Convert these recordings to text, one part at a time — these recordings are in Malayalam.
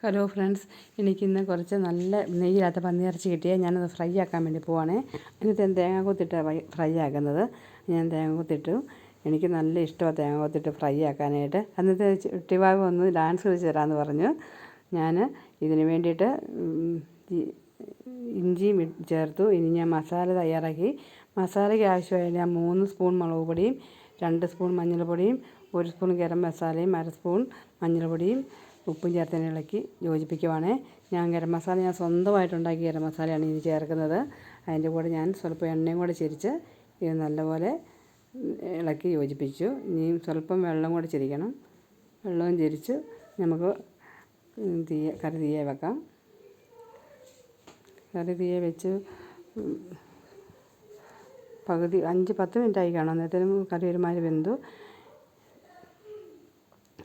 ഹലോ ഫ്രണ്ട്സ്, എനിക്കിന്ന് കുറച്ച് നല്ല നെയ്യില്ലാത്ത പന്നിയിറച്ചി കിട്ടിയാൽ ഞാനത് ഫ്രൈ ആക്കാൻ വേണ്ടി പോവാണേ. എന്നിട്ട് ഞാൻ തേങ്ങ കൊത്തിട്ട് ഫ്രൈ ആക്കുന്നത്. ഞാൻ തേങ്ങ കൊത്തിട്ടു. എനിക്ക് നല്ല ഇഷ്ടമാണ് തേങ്ങ കൊത്തിട്ട് ഫ്രൈ ആക്കാനായിട്ട്. അന്നത്തെ ടിവാവ് ഒന്ന് ഡാൻസ് കളിച്ച് തരാമെന്ന് പറഞ്ഞു. ഞാൻ ഇതിന് വേണ്ടിയിട്ട് ഇഞ്ചിയും ചേർത്തു. ഇനി ഞാൻ മസാല തയ്യാറാക്കി. മസാലയ്ക്ക് ആവശ്യമായി ഞാൻ 3 സ്പൂൺ മുളക് പൊടിയും 2 സ്പൂൺ മഞ്ഞൾപ്പൊടിയും 1 സ്പൂൺ ഗരം മസാലയും 1/2 സ്പൂൺ മഞ്ഞൾപ്പൊടിയും ഉപ്പും ചേർത്ത് ഇളക്കി യോജിപ്പിക്കുവാണ്. ഗരം മസാല ഞാൻ സ്വന്തമായിട്ടുണ്ടാക്കിയ ഗരം മസാലയാണ് ഇത് ചേർക്കുന്നത്. അതിൻ്റെ കൂടെ ഞാൻ സ്വല്പം എണ്ണയും കൂടെ ചിരിച്ച് ഇത് നല്ലപോലെ ഇളക്കി യോജിപ്പിച്ചു. ഇനിയും സ്വല്പം വെള്ളം കൂടെ ചിരിക്കണം. വെള്ളവും ചിരിച്ച് നമുക്ക് കറി തീയെ വെക്കാം. കറി തീയെ വെച്ച് പകുതി 5-10 മിനിറ്റായി കാണാം. അന്നേരത്തേനും കറി ഒരുമാതിരി വെന്തു.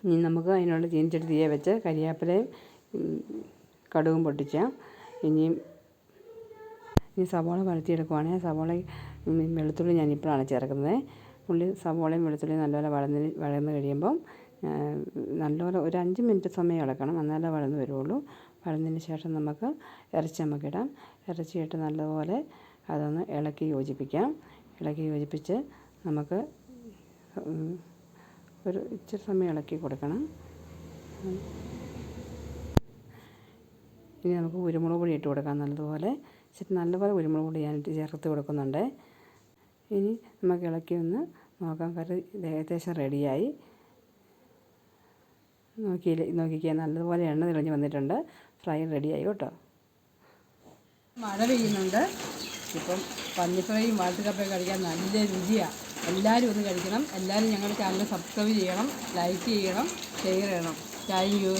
ഇനി നമുക്ക് അതിനുള്ള ചീനിച്ചട്ടി തീയെ വെച്ച് കരിവേപ്പിലയും കടുകും പൊട്ടിച്ചാൽ ഇനി സവോള വഴറ്റിയെടുക്കുവാണെങ്കിൽ സവോള വെളുത്തുള്ളി ഞാനിപ്പോഴാണ് ചേർക്കുന്നത്. സവോളയും വെളുത്തുള്ളിയും നല്ലപോലെ വഴന്ന് കഴിയുമ്പം നല്ലപോലെ ഒരു 5 മിനിറ്റ് സമയം ഇളക്കണം, എന്നാലേ വഴന്ന് വരുള്ളൂ. വഴന്നതിന് ശേഷം നമുക്ക് നമുക്കിടാം. ഇറച്ചിയിട്ട് നല്ലപോലെ അതൊന്ന് ഇളക്കി യോജിപ്പിക്കാം. ഇളക്കി യോജിപ്പിച്ച് നമുക്ക് ഒരു ഇച്ചിരി സമയം ഇളക്കി കൊടുക്കണം. ഇനി നമുക്ക് കുരുമുളക് പൊടി ഇട്ട് കൊടുക്കാം. നല്ലപോലെ കുരുമുളക് പൊടി ഞാനിട്ട് ചേർത്ത് കൊടുക്കുന്നുണ്ട്. ഇനി നമുക്ക് ഇളക്കി ഒന്ന് നോക്കാം. കറി ഏകദേശം റെഡിയായി. നോക്കിക്കുക, നല്ലതുപോലെ എണ്ണ തെളിഞ്ഞ് വന്നിട്ടുണ്ട്. ഫ്രൈ റെഡിയായി കേട്ടോ. മഴ പെയ്യുന്നുണ്ട്. ഇപ്പം പന്നി ഫ്രൈയും വാട്ടുകപ്പയും കഴിക്കാൻ നല്ല രുചിയാണ്. എല്ലാവരും ഒന്ന് കഴിക്കണം. എല്ലാവരും ഞങ്ങളുടെ ചാനൽ സബ്സ്ക്രൈബ് ചെയ്യണം, ലൈക്ക് ചെയ്യണം, ഷെയർ ചെയ്യണം. Thank you.